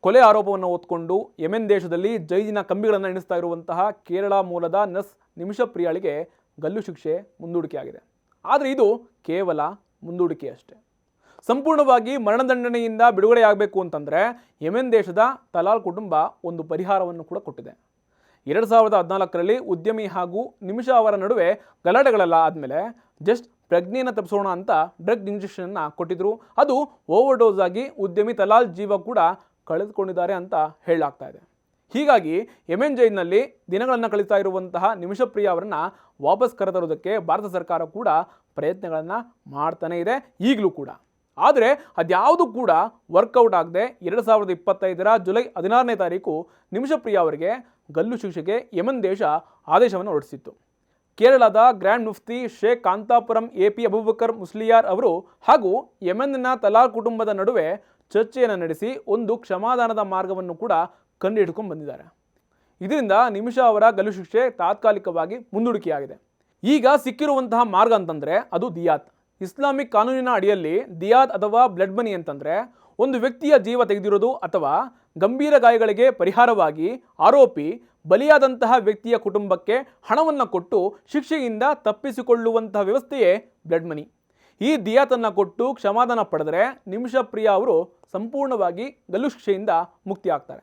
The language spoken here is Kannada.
ಕೊಲೆ ಆರೋಪವನ್ನು ಹೊತ್ತುಕೊಂಡು ಯೆಮೆನ್ ದೇಶದಲ್ಲಿ ಜೈಲಿನ ಕಂಬಿಗಳನ್ನು ಎಣಿಸ್ತಾ ಇರುವಂತಹ ಕೇರಳ ಮೂಲದ ನರ್ಸ್ ನಿಮಿಷಾ ಪ್ರಿಯಾಳಿಗೆ ಗಲ್ಲು ಶಿಕ್ಷೆ ಮುಂದೂಡಿಕೆಯಾಗಿದೆ. ಆದರೆ ಇದು ಕೇವಲ ಮುಂದೂಡಿಕೆ ಅಷ್ಟೇ. ಸಂಪೂರ್ಣವಾಗಿ ಮರಣದಂಡನೆಯಿಂದ ಬಿಡುಗಡೆಯಾಗಬೇಕು ಅಂತಂದರೆ ಯೆಮೆನ್ ದೇಶದ ತಲಾಲ್ ಕುಟುಂಬ ಒಂದು ಪರಿಹಾರವನ್ನು ಕೂಡ ಕೊಟ್ಟಿದೆ. 2014ರಲ್ಲಿ ಉದ್ಯಮಿ ಹಾಗೂ ನಿಮಿಷಾ ಅವರ ನಡುವೆ ಗಲಾಟೆಗಳೆಲ್ಲ ಆದಮೇಲೆ ಜಸ್ಟ್ ಪ್ರಜ್ಞೆಯನ್ನು ತಪ್ಪಿಸೋಣ ಅಂತ ಡ್ರಗ್ ಇಂಜೆಕ್ಷನ್ನ ಕೊಟ್ಟಿದ್ರು. ಅದು ಓವರ್ಡೋಸ್ ಆಗಿ ಉದ್ಯಮಿ ತಲಾಲ್ ಜೀವ ಕೂಡ ಕಳೆದುಕೊಂಡಿದ್ದಾರೆ ಅಂತ ಹೇಳಲಾಗ್ತಾ ಇದೆ. ಹೀಗಾಗಿ ಯೆಮೆನ್ ಜೈಲಿನಲ್ಲಿ ದಿನಗಳನ್ನು ಕಳೀತಾ ಇರುವಂತಹ ನಿಮಿಷಾ ಪ್ರಿಯಾ ಅವರನ್ನು ವಾಪಸ್ ಕರೆತರೋದಕ್ಕೆ ಭಾರತ ಸರ್ಕಾರ ಕೂಡ ಪ್ರಯತ್ನಗಳನ್ನು ಮಾಡ್ತಾನೇ ಇದೆ ಈಗಲೂ ಕೂಡ. ಆದರೆ ಅದ್ಯಾವುದು ಕೂಡ ವರ್ಕೌಟ್ ಆಗದೆ 2025ರ ಜುಲೈ 16ನೇ ತಾರೀಕು ನಿಮಿಷಾ ಪ್ರಿಯಾ ಅವರಿಗೆ ಗಲ್ಲು ಶಿಕ್ಷೆಗೆ ಯೆಮೆನ್ ದೇಶ ಆದೇಶವನ್ನು ಹೊರಡಿಸಿತ್ತು. ಕೇರಳದ ಗ್ರ್ಯಾಂಡ್ ಮುಫ್ತಿ ಶೇಖ್ ಕಾಂತಾಪುರಂ AP ಅಬೂಬಕರ್ ಮುಸ್ಲಿಯಾರ್ ಅವರು ಹಾಗೂ ಯೆಮೆನ್ನ ತಲಾಲ್ ಕುಟುಂಬದ ನಡುವೆ ಚರ್ಚೆಯನ್ನು ನಡೆಸಿ ಒಂದು ಕ್ಷಮಾದಾನದ ಮಾರ್ಗವನ್ನು ಕೂಡ ಕಂಡುಹಿಡ್ಕೊಂಡು ಬಂದಿದ್ದಾರೆ. ಇದರಿಂದ ನಿಮಿಷಾ ಅವರ ಗಲ್ಲು ಶಿಕ್ಷೆ ತಾತ್ಕಾಲಿಕವಾಗಿ ಮುಂದೂಡಿಕೆಯಾಗಿದೆ. ಈಗ ಸಿಕ್ಕಿರುವಂತಹ ಮಾರ್ಗ ಅಂತಂದರೆ ಅದು ದಿಯಾತ್. ಇಸ್ಲಾಮಿಕ್ ಕಾನೂನಿನ ಅಡಿಯಲ್ಲಿ ದಿಯಾತ್ ಅಥವಾ ಬ್ಲಡ್ ಮನಿ ಅಂತಂದರೆ ಒಂದು ವ್ಯಕ್ತಿಯ ಜೀವ ತೆಗೆದಿರೋದು ಅಥವಾ ಗಂಭೀರ ಗಾಯಗಳಿಗೆ ಪರಿಹಾರವಾಗಿ ಆರೋಪಿ ಬಲಿಯಾದಂತಹ ವ್ಯಕ್ತಿಯ ಕುಟುಂಬಕ್ಕೆ ಹಣವನ್ನು ಕೊಟ್ಟು ಶಿಕ್ಷೆಯಿಂದ ತಪ್ಪಿಸಿಕೊಳ್ಳುವಂತಹ ವ್ಯವಸ್ಥೆಯೇ ಬ್ಲಡ್ ಮನಿ. ಈ ದಿಯಾತನ್ನು ಕೊಟ್ಟು ಕ್ಷಮಾದಾನ ಪಡೆದರೆ ನಿಮಿಷಾ ಪ್ರಿಯಾ ಅವರು ಸಂಪೂರ್ಣವಾಗಿ ಗಲ್ಲು ಶಿಕ್ಷೆಯಿಂದ ಮುಕ್ತಿ ಆಗ್ತಾರೆ.